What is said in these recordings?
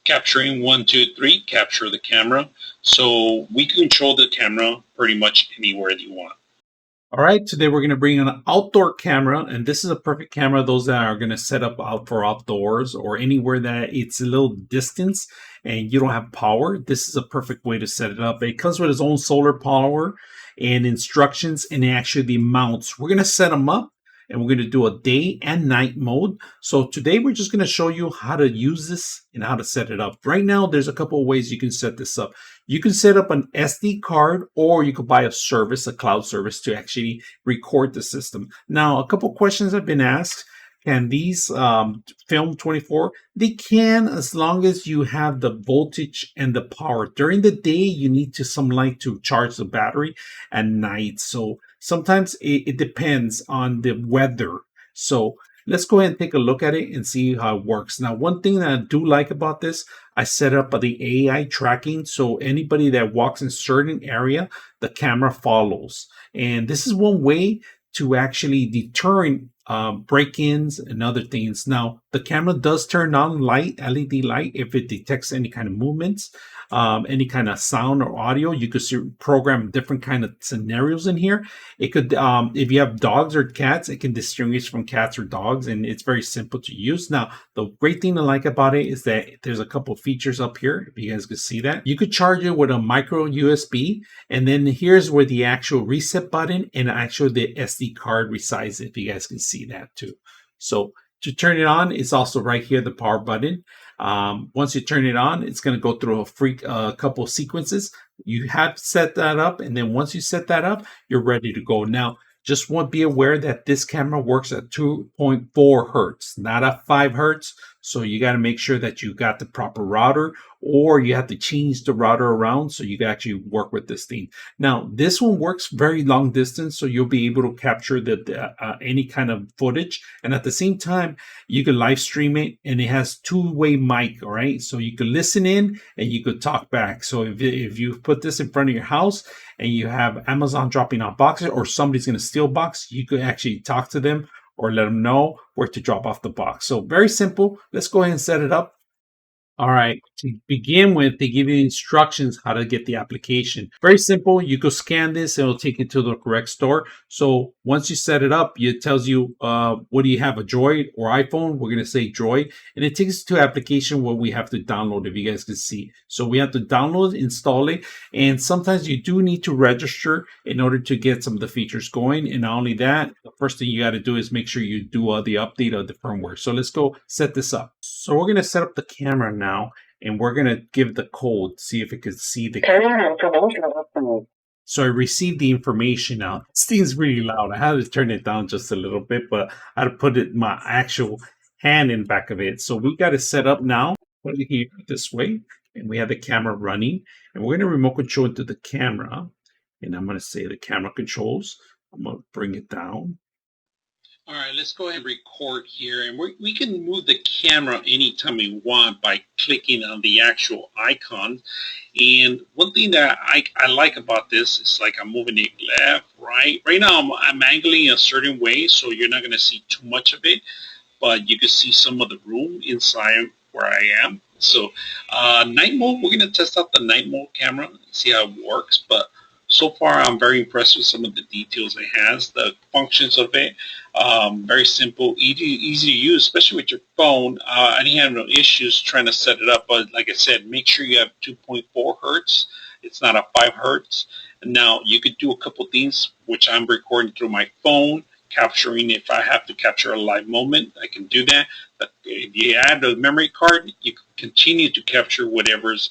Capturing 1, 2, 3, capture the camera. So we can control the camera pretty much anywhere you want. All right, today we're going to bring an outdoor camera, and this is a perfect camera. Those that are going to set up out for outdoors or anywhere that it's a little distance and you don't have power, this is a perfect way to set it up. It comes with its own solar power and instructions and actually the mounts. We're going to set them up and we're going to do a day and night mode. So today we're just going to show you how to use this and how to set it up. Right now, there's a couple of ways you can set this up. You can set up an SD card, or you could buy a service, a cloud service, to actually record the system. Now, a couple questions have been asked. Can these film 24? They can, as long as you have the voltage and the power. During the day, you need some light to charge the battery. At night, so sometimes it depends on the weather. So let's go ahead and take a look at it and see how it works. Now, one thing that I do like about this, I set up the AI tracking, so anybody that walks in a certain area, the camera follows. And this is one way to actually deter break-ins and other things. Now, the camera does turn on light, LED light, if it detects any kind of movements, any kind of sound or audio. You could program different kind of scenarios in here. It could, if you have dogs or cats, it can distinguish from cats or dogs, and it's very simple to use. Now, the great thing I like about it is that there's a couple of features up here. If you guys can see that, you could charge it with a micro USB, and then here's where the actual reset button and actually the SD card resides. If you guys can see that too. So to turn it on, it's also right here, the power button. Once you turn it on, it's going to go through a couple of sequences. You have set that up, and then once you set that up, you're ready to go. Now, just want to be aware that this camera works at 2.4 hertz, not at 5 hertz. So you got to make sure that you got the proper router, or you have to change the router around so you can actually work with this thing. Now, this one works very long distance, so you'll be able to capture any kind of footage. And at the same time, you can live stream it, and it has two-way mic, all right? So you can listen in and you could talk back. So if you put this in front of your house and you have Amazon dropping off boxes, or somebody's going to steal a box, you could actually talk to them or let them know where to drop off the box. So very simple. Let's go ahead and set it up. All right, to begin with, they give you instructions how to get the application. Very simple. You go scan this, and it'll take you to the correct store. So once you set it up, it tells you, what do you have, a Droid or iPhone? We're going to say Droid. And it takes us to application where we have to download, if you guys can see. So we have to download, install it. And sometimes you do need to register in order to get some of the features going. And not only that, the first thing you got to do is make sure you do the update of the firmware. So let's go set this up. So we're going to set up the camera now, and we're going to give the code, see if it can see the camera information. So I received the information now. This thing's really loud. I had to turn it down just a little bit, but I had to put my actual hand in back of it. So we got it set up now. Put it here this way, and we have the camera running, and we're going to remote control into the camera, and I'm going to say the camera controls. I'm going to bring it down. All right, let's go ahead and record here, and we can move the camera anytime we want by clicking on the actual icon. And one thing that I like about this is, like, I'm moving it left, right. Right now I'm angling a certain way, so you're not going to see too much of it, but you can see some of the room inside where I am. So night mode, we're going to test out the night mode camera and see how it works. But so far, I'm very impressed with some of the details it has, the functions of it. Very simple, easy to use, especially with your phone. I didn't have no issues trying to set it up, but like I said, make sure you have 2.4 hertz. It's not a 5 hertz. And now you could do a couple things, which I'm recording through my phone, capturing. If I have to capture a live moment, I can do that. But if you add a memory card, you can continue to capture whatever's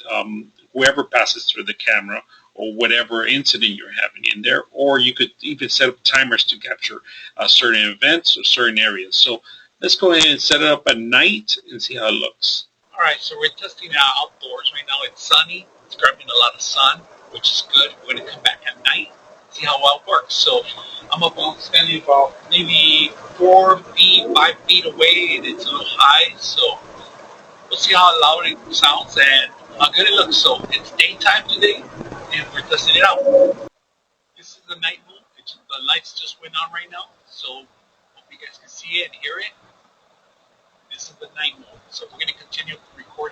whoever passes through the camera, or whatever incident you're having in there. Or you could even set up timers to capture certain events or certain areas. So let's go ahead and set it up at night and see how it looks. All right, so we're testing it out outdoors. Right now it's sunny. It's grabbing a lot of sun, which is good. We're going to come back at night, see how well it works. So I'm standing about maybe 4 feet, 5 feet away, and it's a little high. So we'll see how loud it sounds and how good it looks. So it's daytime today, and we're testing it out. This is the night mode. The lights just went on right now, so hope you guys can see it and hear it. This is the night mode. So we're going to continue recording.